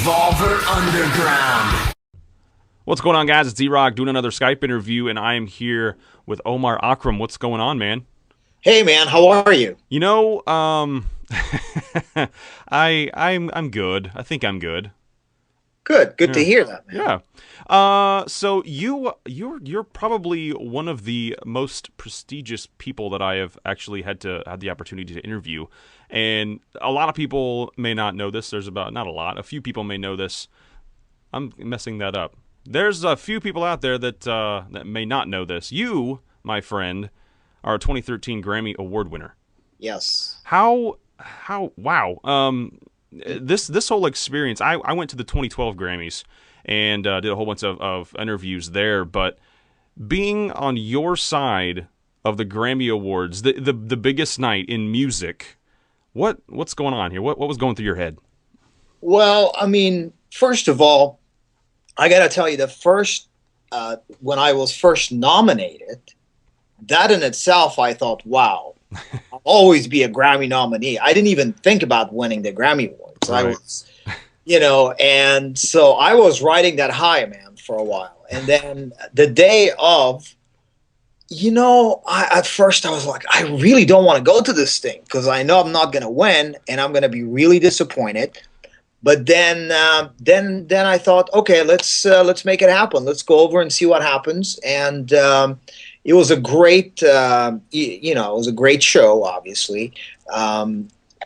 Revolver Underground. What's going on, guys? It's D-Rock doing another Skype interview, and I am here with Omar Akram. What's going on, man? Hey, man, how are you? You know, I'm good. I think I'm good. Good Yeah. to hear that, man. Yeah. So you're probably one of the most prestigious people that I have actually had the opportunity to interview, and a lot of people may not know this. A few people may know this. I'm messing that up. There's a few people out there that may not know this. You, my friend, are a 2013 Grammy Award winner. Yes. How wow. This whole experience, I went to the 2012 Grammys and did a whole bunch of interviews there, but being on your side of the Grammy Awards, the biggest night in music, what's going on here? What was going through your head? Well, I mean, first of all, I got to tell you, when I was first nominated, that in itself, I thought, wow, I'll always be a Grammy nominee. I didn't even think about winning the Grammy Awards. Right. I was, and so I was riding that high, man, for a while. And then the day of, at first I was like, I really don't want to go to this thing because I know I'm not going to win and I'm going to be really disappointed. But then I thought, okay, let's make it happen. Let's go over and see what happens. And it was a great, it was a great show, obviously.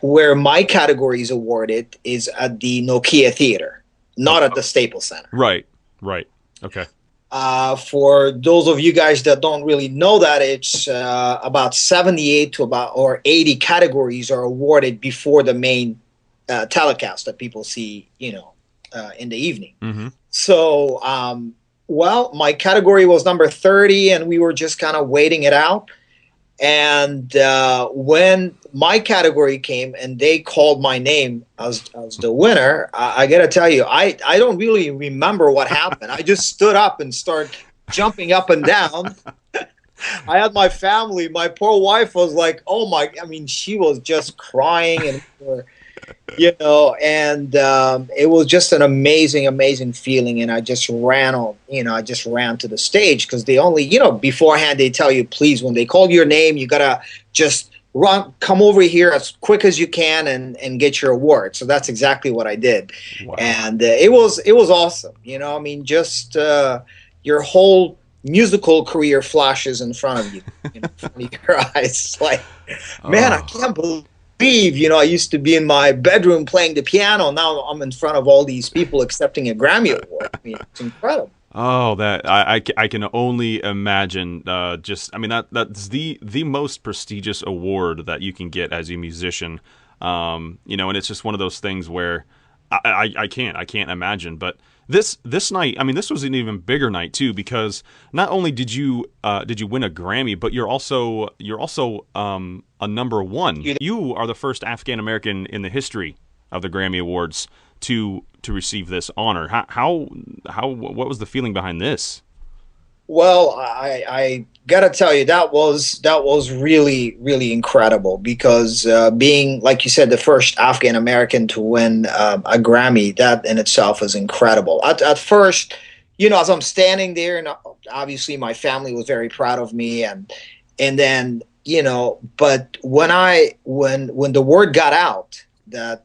Where my category is awarded is at the Nokia Theater, not at the Staples Center. Right. Okay. For those of you guys that don't really know that, it's about 78 or 80 categories are awarded before the main telecast that people see, in the evening. Mm-hmm. So, my category was number 30, and we were just kind of waiting it out. And when my category came and they called my name as the winner, I got to tell you, I don't really remember what happened. I just stood up and started jumping up and down. I had my family. My poor wife was like, she was just crying and it was just an amazing feeling. And I just ran to the stage because they only, beforehand they tell you, please, when they call your name, you gotta just come over here as quick as you can and get your award. So that's exactly what I did. Wow. And it was awesome. Just your whole musical career flashes in front of you, in front of your eyes. It's like, man, I can't believe, I used to be in my bedroom playing the piano. Now I'm in front of all these people accepting a Grammy Award. I mean, it's incredible. Oh, that I can only imagine. That's the most prestigious award that you can get as a musician. And it's just one of those things where I can't imagine. But this night, this was an even bigger night too, because not only did you win a Grammy, but you're also a number one. You are the first African American in the history of the Grammy Awards to receive this honor. What was the feeling behind this? Well, I gotta tell you, that was really incredible because being, like you said, the first African American to win a Grammy, that in itself is incredible. At first, as I'm standing there, and obviously my family was very proud of me, and then but when the word got out that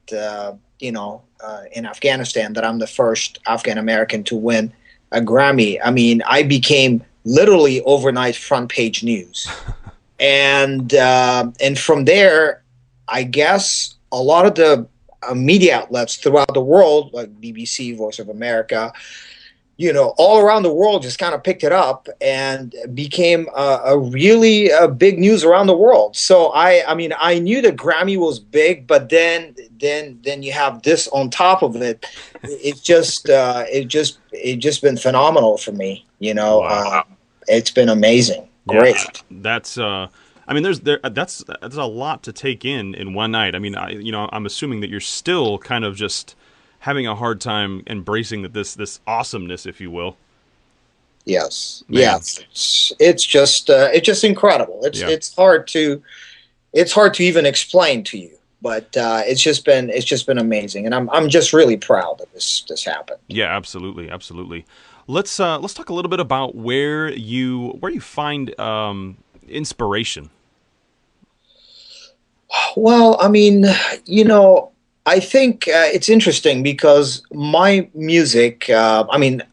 in Afghanistan that I'm the first African American to win a Grammy, I became literally overnight front page news. And from there, I guess a lot of the media outlets throughout the world, like BBC, Voice of America, all around the world just kind of picked it up and became a really big news around the world. So I knew the Grammy was big, but then you have this on top of it. It's just been phenomenal for me. Wow. It's been amazing. Great. Yeah, that's a lot to take in one night. I'm assuming that you're still kind of just having a hard time embracing this awesomeness, if you will. Yes. Man. Yes. It's just incredible. It's hard to even explain to you. But it's just been amazing, and I'm just really proud that this happened. Yeah, absolutely, absolutely. Let's talk a little bit about where you find inspiration. Well, I mean, you know, I think it's interesting because my music. I mean,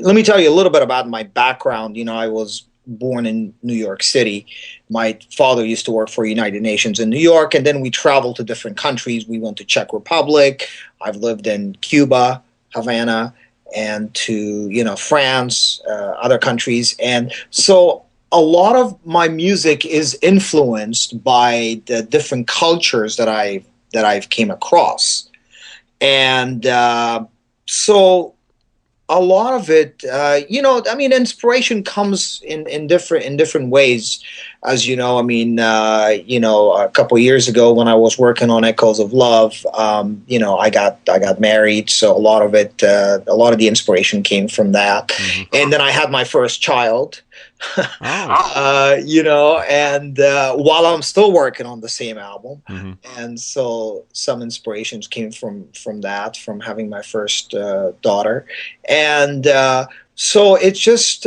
let me tell you a little bit about my background. You know, I was born in New York City. My father used to work for United Nations in New York, and then we traveled to different countries. We went to Czech Republic. I've lived in Cuba, Havana, and to France, other countries, and so a lot of my music is influenced by the different cultures that I've came across, and so a lot of it, I mean, inspiration comes in different ways, as you know. I mean, a couple of years ago when I was working on Echoes of Love, I got married, so a lot of the inspiration came from that, and then I had my first child. Oh. And while I'm still working on the same album, Hmm. and so some inspirations came from that, from having my first daughter, and so it's just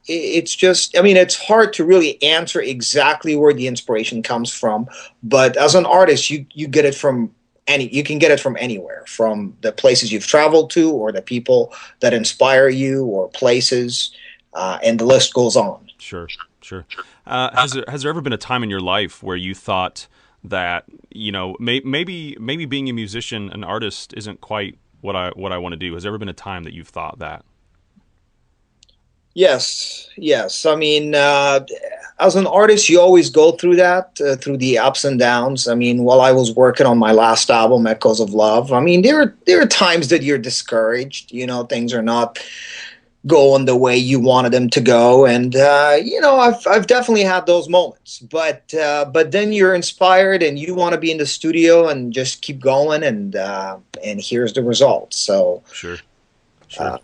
it's just, I mean, it's hard to really answer exactly where the inspiration comes from, but as an artist, you get it from you can get it from anywhere, from the places you've traveled to, or the people that inspire you, or places, and the list goes on. Sure, sure. Has there ever been a time in your life where you thought that maybe being a musician, an artist, isn't quite what I want to do? Has there ever been a time that you've thought that? Yes, yes. I mean, as an artist, you always go through that, through the ups and downs. I mean, while I was working on my last album, Echoes of Love, I mean, there are times that you're discouraged. Things are not going the way you wanted them to go, and I've definitely had those moments. But then you're inspired, and you want to be in the studio and just keep going, and here's the result. So Sure, uh, sure.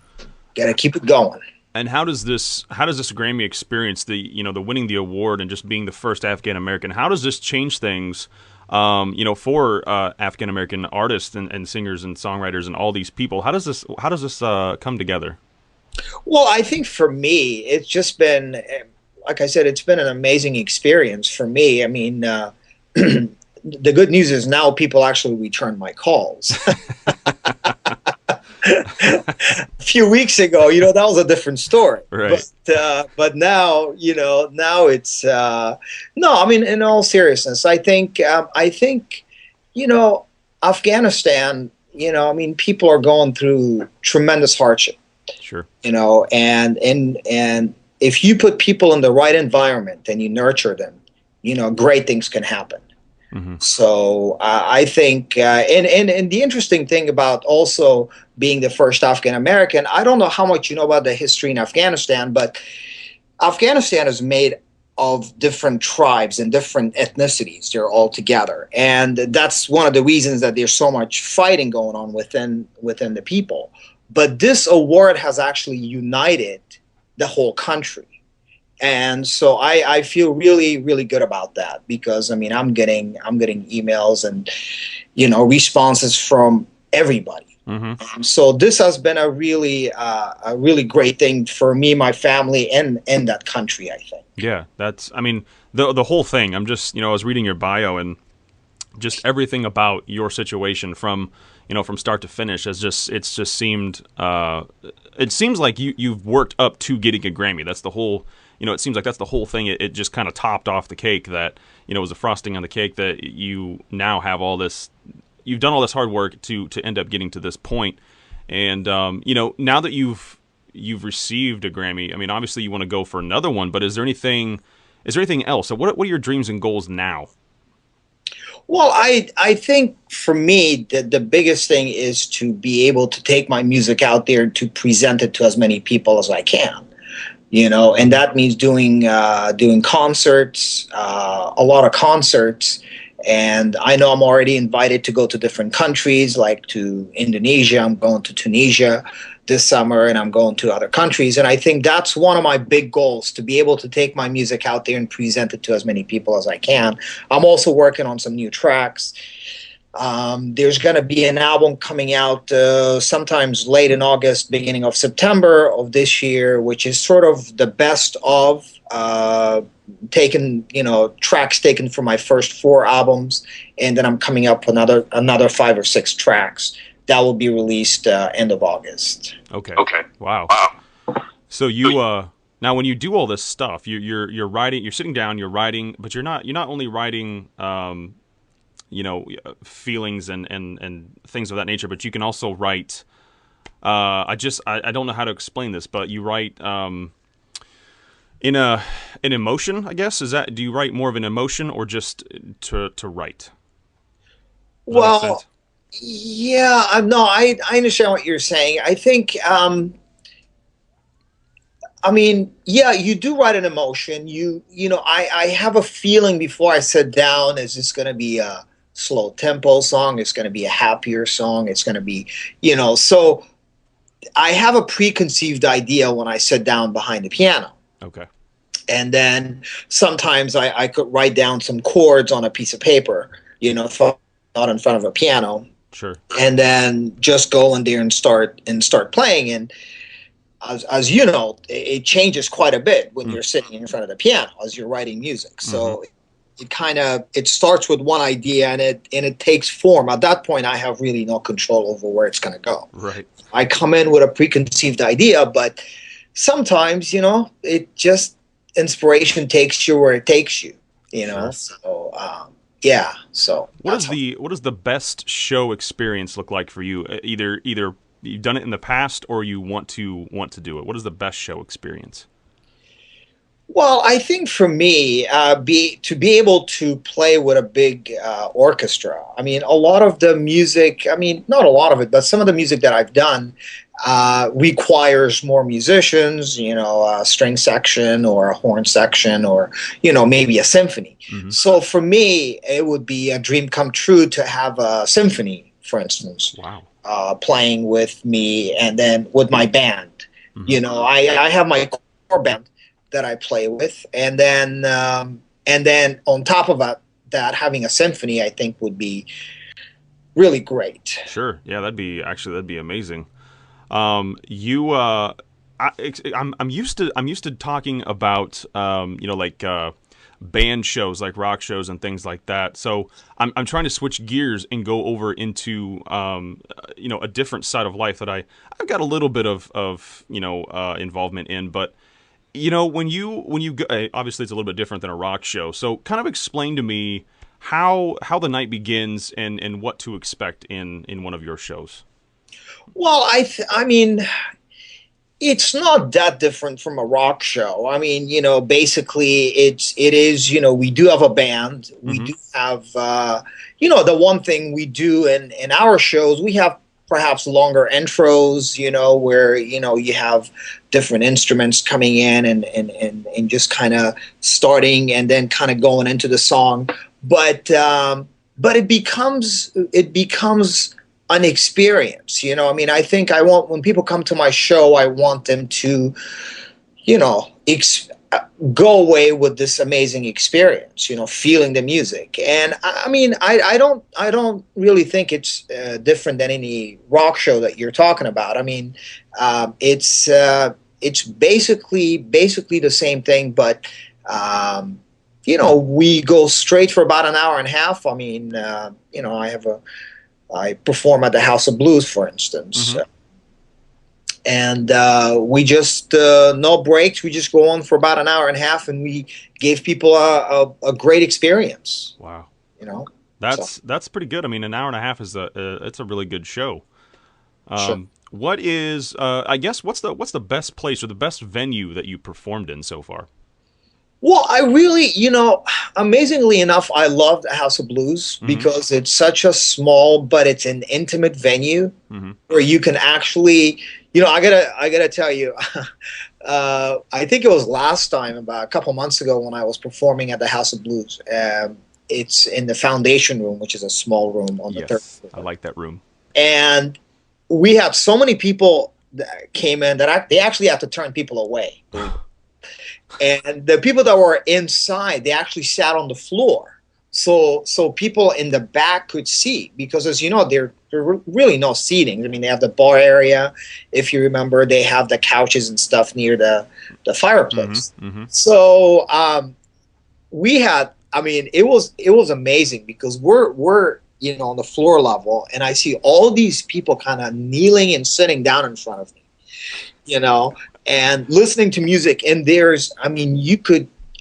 gotta keep it going. And how does this Grammy experience, the winning the award and just being the first African American? How does this change things? For African American artists and singers and songwriters and all these people. How does this come together? Well, I think for me, it's just been, like I said, it's been an amazing experience for me. I mean, the good news is now people actually return my calls. A few weeks ago, that was a different story. Right. But now, now it's no. I mean, in all seriousness, I think, you know, Afghanistan. I mean, people are going through tremendous hardship. Sure. And if you put people in the right environment and you nurture them, great things can happen. Hmm. So I think, and the interesting thing about also being the first African American, I don't know how much you know about the history in Afghanistan, but Afghanistan is made of different tribes and different ethnicities. They're all together, and that's one of the reasons that there's so much fighting going on within the people. But this award has actually united the whole country. And so I feel really, really good about that, because I mean, I'm getting emails and responses from everybody. Hmm. So this has been a really great thing for me, my family, and that country, I think. Yeah, I mean, the whole thing. I was reading your bio, and just everything about your situation from start to finish it's just seemed it seems like you've worked up to getting a Grammy. That's the whole, it seems like that's the whole thing. It just kind of topped off the cake, that was the frosting on the cake, that you now have all this, you've done all this hard work to end up getting to this point. And now that you've received a Grammy, I mean, obviously you want to go for another one, but is there anything else? So what are your dreams and goals now? Well, I think for me, the biggest thing is to be able to take my music out there, to present it to as many people as I can. And that means doing concerts, a lot of concerts. And I know I'm already invited to go to different countries, like to Indonesia. I'm going to Tunisia this summer, and I'm going to other countries. And I think that's one of my big goals, to be able to take my music out there and present it to as many people as I can. I'm also working on some new tracks. There's going to be an album coming out sometimes late in August, beginning of September of this year, which is sort of the best of taken, tracks taken from my first 4 albums, and then I'm coming up with another 5 or 6 tracks that will be released end of August. Okay. Wow. So you now when you do all this stuff, you're writing, you're sitting down, you're writing, but you're not only writing feelings and things of that nature, but you can also write. I don't know how to explain this, but you write in an emotion, I guess. Do you write more of an emotion or just to write? Well, yeah, I understand what you're saying. I think, yeah, you do write an emotion. I have a feeling before I sit down, is this going to be a slow tempo song? It's going to be a happier song. It's going to be, so I have a preconceived idea when I sit down behind the piano. Okay. And then sometimes I could write down some chords on a piece of paper, not in front of a piano. Sure. And then just go in there and start playing. And as you know, it changes quite a bit when you're sitting in front of the piano as you're writing music. So it starts with one idea and it takes form. At that point, I have really no control over where it's going to go. Right. I come in with a preconceived idea, but sometimes, it just, inspiration takes you where it takes you, Sure. So, yeah. So what does the best show experience look like for you? Either you've done it in the past or you want to do it. What is the best show experience? Well, I think for me, to be able to play with a big orchestra. I mean, a lot of the music, not a lot of it, but some of the music that I've done requires more musicians, a string section or a horn section or, maybe a symphony. Mm-hmm. So for me, it would be a dream come true to have a symphony, for instance. Wow. Playing with me and then with my band. Mm-hmm. I have my core band that I play with, and then on top of that, having a symphony, I think would be really great. Sure, yeah, that'd be amazing. I'm used to talking about band shows like rock shows and things like that. So I'm trying to switch gears and go over into a different side of life that I've got a little bit of involvement in, but. When you go, obviously it's a little bit different than a rock show. So kind of explain to me how the night begins and what to expect in one of your shows. Well, I mean, it's not that different from a rock show. Basically it is, we do have a band. We do have, the one thing we do in our shows, we have perhaps longer intros, where, you have different instruments coming in and just kind of starting and then kind of going into the song. But it becomes an experience, I think when people come to my show, I want them to, go away with this amazing experience, feeling the music. And I don't really think it's different than any rock show that you're talking about. It's basically the same thing, but we go straight for about an hour and a half. I perform at the House of Blues, for instance. And we just, no breaks. We just go on for about an hour and a half, and we gave people a great experience. Wow. That's pretty good. An hour and a half is it's a really good show. Sure. What is, I guess, what's the best place or the best venue that you performed in so far? Well, I really, amazingly enough, I love the House of Blues because it's such a small, but it's an intimate venue where you can actually, I gotta tell you, I think it was last time, about a couple months ago, when I was performing at the House of Blues. It's in the Foundation Room, which is a small room on the third floor. I like that room. And we had so many people that came in that they actually had to turn people away. And the people that were inside, they actually sat on the floor. So people in the back could see, because as you know, there were really no seating. I mean, they have the bar area. If you remember, they have the couches and stuff near the fireplace. So we had, I mean, it was amazing, because we're you know, on the floor level, and I see all these people kind of kneeling and sitting down in front of me, you know, and listening to music. And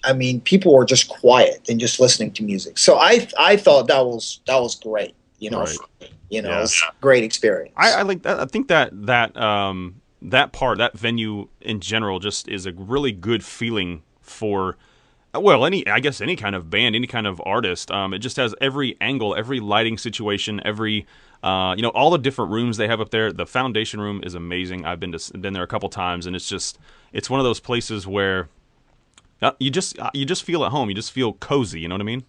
I mean, people were just quiet and just listening to music. So I thought that was great, you know, Right. you know, Yeah. it was a great experience. I like that. I think that part, that venue in general, just is a really good feeling for, well, I guess any kind of band, any kind of artist. It just has every angle, every lighting situation, every you know, all the different rooms they have up there. The Foundation room is amazing. I've been there a couple times, and it's one of those places where you just feel at home. You just feel cozy. You know what I mean?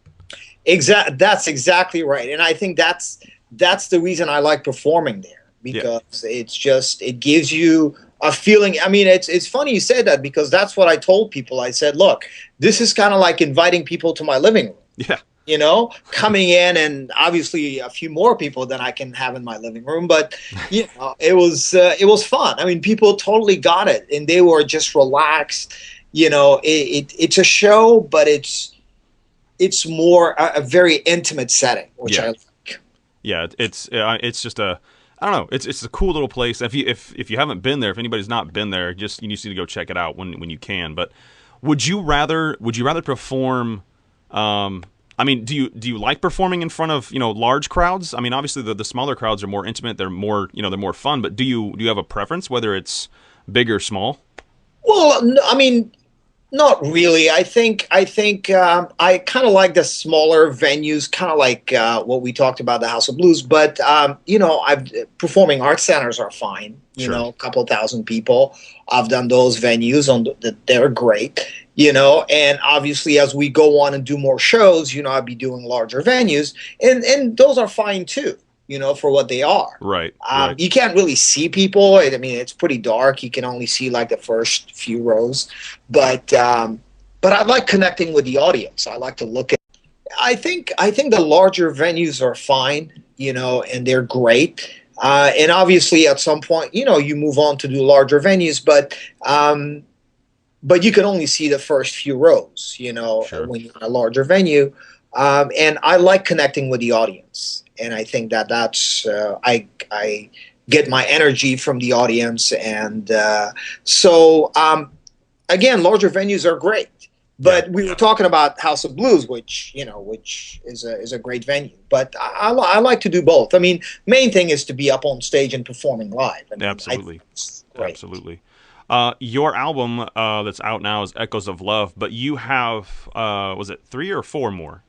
That's exactly right. And I think that's the reason I like performing there, because it gives you a feeling. I mean, it's funny you said that, because that's what I told people. I said, look, this is kind of like inviting people to my living room. Yeah. You know, coming in, and obviously a few more people than I can have in my living room. But you know, it was fun. I mean, people totally got it, and they were just relaxed. You know, it's a show, but it's more a very intimate setting, which I like. Yeah, it's just a, I don't know, it's a cool little place. If you haven't been there, if anybody's not been there, you need to go check it out when you can. But would you rather perform? I mean, do you like performing in front of, you know, large crowds? I mean, obviously the smaller crowds are more intimate. They're more, you know, they're more fun. But do you have a preference whether it's big or small? Well, no, I mean, not really. I think I kind of like the smaller venues, kind of like what we talked about, the House of Blues. But you know, performing arts centers are fine. You Sure. know, a couple thousand people. I've done those venues, they're great. You know, and obviously as we go on and do more shows, you know, I'll be doing larger venues, and those are fine too. You know, for what they are. Right. You can't really see people. I mean, it's pretty dark. You can only see like the first few rows. But I like connecting with the audience. I like to look at. I think the larger venues are fine. You know, and they're great. And obviously, at some point, you know, you move on to do larger venues, but you can only see the first few rows. You know, Sure. when you're in a larger venue. And I like connecting with the audience, and I think that's I get my energy from the audience, and so again, larger venues are great. But we were talking about House of Blues, which is a great venue. But I like to do both. I mean, main thing is to be up on stage and performing live. I mean, Absolutely. Great. Absolutely. Your album that's out now is Echoes of Love, but you have was it 3 or 4 more?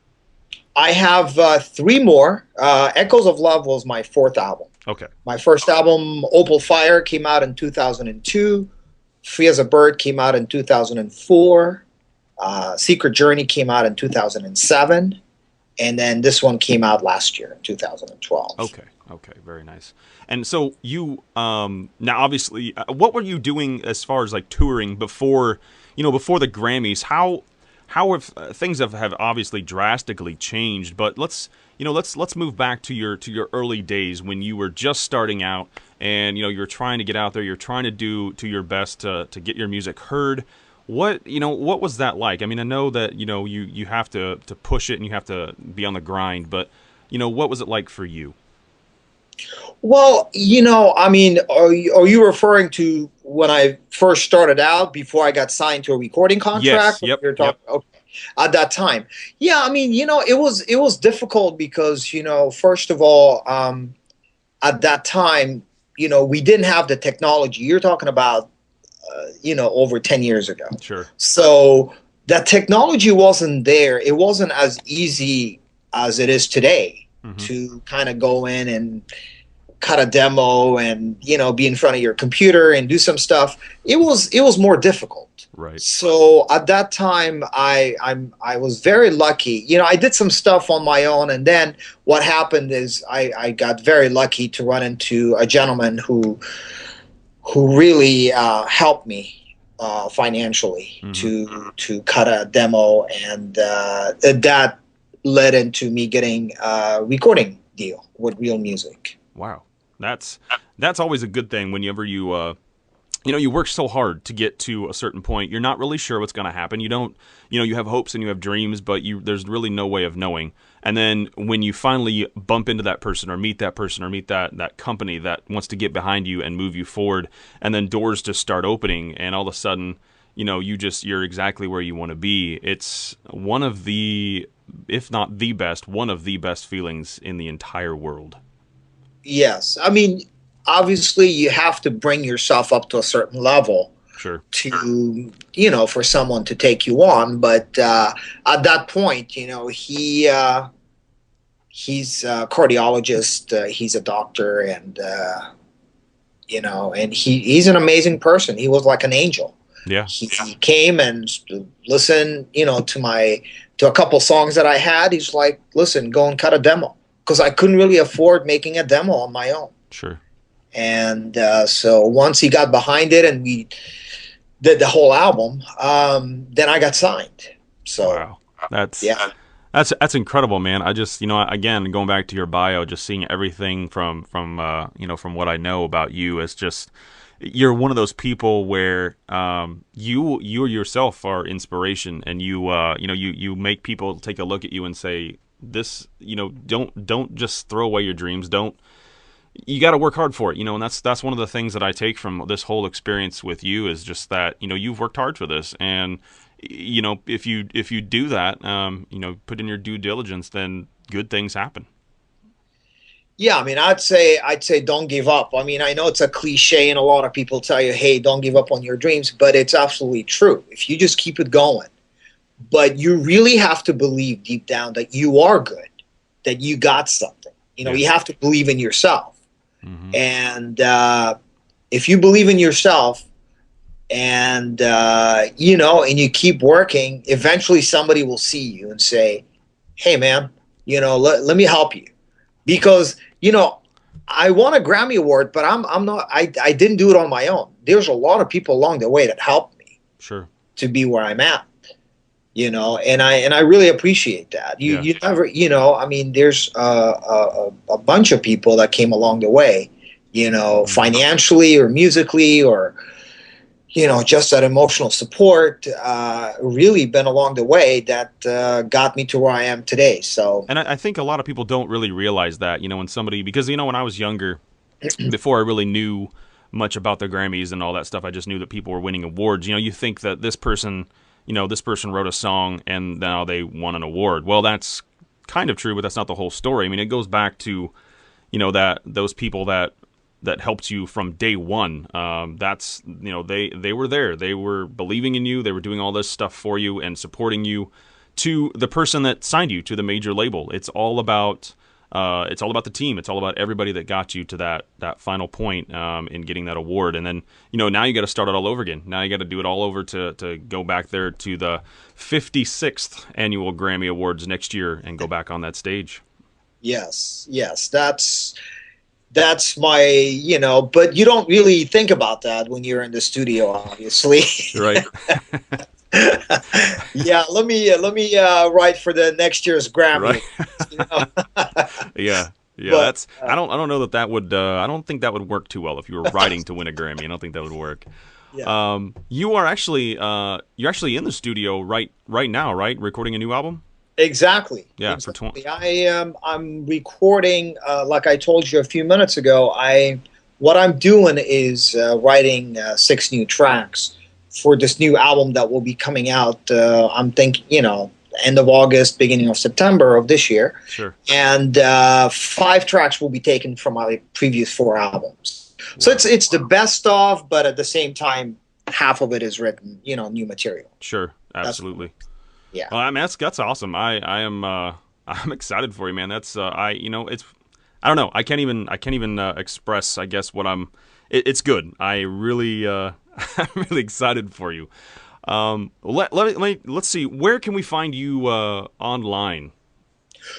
I have 3 more. Echoes of Love was my 4th album. Okay. My first album, Opal Fire, came out in 2002. Free as a Bird came out in 2004. Secret Journey came out in 2007. And then this one came out last year in 2012. Okay. Very nice. And so you now obviously, what were you doing as far as like touring before the Grammys? How have things have obviously drastically changed? But let's move back to your early days when you were just starting out, and you're trying to get out there, you're trying to do your best to get your music heard. What was that like? I mean, I know that you have to push it and you have to be on the grind, but what was it like for you? Well, I mean, are you referring to when I first started out before I got signed to a recording contract? Yes. Yep. Okay. At that time. Yeah, I mean, it was difficult because, first of all, at that time, we didn't have the technology. You're talking about, over 10 years ago. Sure. So that technology wasn't there. It wasn't as easy as it is today to kind of go in and cut a demo and be in front of your computer and do some stuff. It was more difficult. Right. So at that time, I was very lucky. I did some stuff on my own, and then what happened is I got very lucky to run into a gentleman who who really helped me financially Hmm. to cut a demo, and that led into me getting a recording deal with Real Music. Wow, that's that's always a good thing whenever you you work so hard to get to a certain point. You're not really sure what's going to happen. You don't, you have hopes and you have dreams, but there's really no way of knowing. And then when you finally bump into that person or meet that company that wants to get behind you and move you forward, and then doors just start opening, and all of a sudden, you're exactly where you want to be. It's one of the, if not the best, one of the best feelings in the entire world. Yes, I mean, obviously you have to bring yourself up to a certain level Sure. to for someone to take you on, but at that point, he's a cardiologist, he's a doctor, and and he's an amazing person. He was like an angel. Yeah. He came and listened, to a couple songs that I had. He's like, listen, go and cut a demo, because I couldn't really afford making a demo on my own. Sure. And so once he got behind it and we did the whole album, then I got signed. So Wow. That's yeah, that's incredible, man. I just, again, going back to your bio, just seeing everything from what I know about you, is just, you're one of those people where you yourself are inspiration, and you make people take a look at you and say, this, don't just throw away your dreams. Don't, you got to work hard for it, and that's one of the things that I take from this whole experience with you, is just that, you've worked hard for this, and if you do that, put in your due diligence, then good things happen. yeah. I mean, I'd say don't give up. I mean, I know it's a cliche, and a lot of people tell you, hey, don't give up on your dreams, but it's absolutely true. If you just keep it going, but you really have to believe deep down that you are good, that you got something. Yeah. You have to believe in yourself. Hmm. And if you believe in yourself, and and you keep working, eventually somebody will see you and say, hey man, let me help you, because I won a Grammy Award, but I'm not, I didn't do it on my own. There's a lot of people along the way that helped me Sure. to be where I'm at. And I really appreciate that. You Yeah. you never, I mean, there's a bunch of people that came along the way, financially or musically, or just that emotional support, really been along the way that got me to where I am today. So And I think a lot of people don't really realize that, when somebody, because, when I was younger, before I really knew much about the Grammys and all that stuff, I just knew that people were winning awards. You think that this person wrote a song and now they won an award. Well, that's kind of true, but that's not the whole story. I mean, it goes back to, that those people that helped you from day one. That's, they were there. They were believing in you. They were doing all this stuff for you and supporting you, to the person that signed you to the major label. It's all about the team. It's all about everybody that got you to that final point in getting that award. And then, now you got to start it all over again. Now you got to do it all over to go back there to the 56th annual Grammy Awards next year and go back on that stage. yes, that's my, but you don't really think about that when you're in the studio, obviously. Right. Yeah, let me write for the next year's Grammy. Right. Yeah. Yeah, But, that's, I don't know that would, I don't think that would work too well if you were writing to win a Grammy. I don't think that would work. yeah, You are actually, you're actually in the studio right now, right? Recording a new album? exactly. Yeah, Exactly. I'm recording, like I told you a few minutes ago. What I'm doing is writing 6 new tracks for this new album that will be coming out. I'm thinking, end of August, beginning of September of this year. Sure. And 5 tracks will be taken from my previous 4 albums. So it's the best of, but at the same time, half of it is written, new material. Sure. Absolutely. Yeah. Well, I mean, that's awesome. I am, I'm excited for you, man. That's, it's, I don't know. I can't even express, I guess, what it's good. I really, I'm really excited for you. Let's see. Where can we find you online?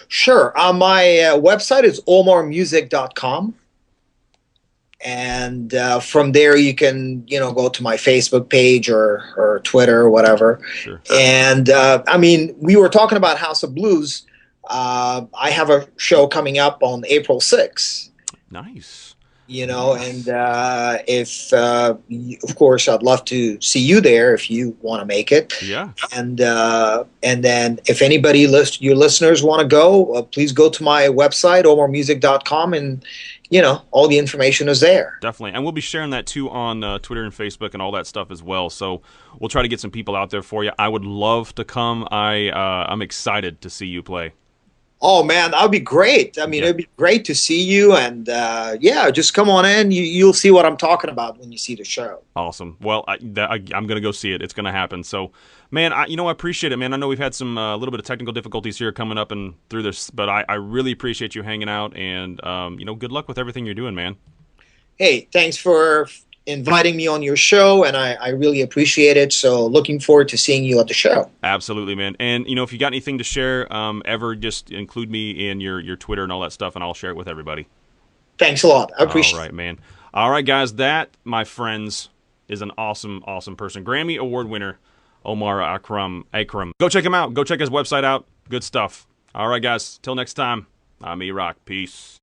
Sure. My website is omarmusic.com. And from there you can go to my Facebook page or Twitter or whatever. Sure. And I mean, we were talking about House of Blues. I have a show coming up on April 6th. Nice. And if of course I'd love to see you there if you want to make it. Yeah. And then if anybody your listeners want to go, please go to my website omarmusic.com, and all the information is there. Definitely. And we'll be sharing that too on Twitter and Facebook and all that stuff as well. So we'll try to get some people out there for you. I would love to come. I'm excited to see you play. Oh man, that would be great. I mean, Yeah. it'd be great to see you, and just come on in. You'll see what I'm talking about when you see the show. Awesome. Well, I'm going to go see it. It's going to happen. So, man, I appreciate it, man. I know we've had some little bit of technical difficulties here coming up and through this, but I really appreciate you hanging out, and good luck with everything you're doing, man. Hey, thanks for inviting me on your show, and I really appreciate it. So looking forward to seeing you at the show. Absolutely, man. And if you got anything to share, ever just include me in your Twitter and all that stuff, and I'll share it with everybody. Thanks a lot. I appreciate it. All right, man. All right, guys. That, my friends, is an awesome, awesome person. Grammy Award winner, Omar Akram. Go check him out. Go check his website out. Good stuff. All right, guys. Till next time, I'm E-Rock. Peace.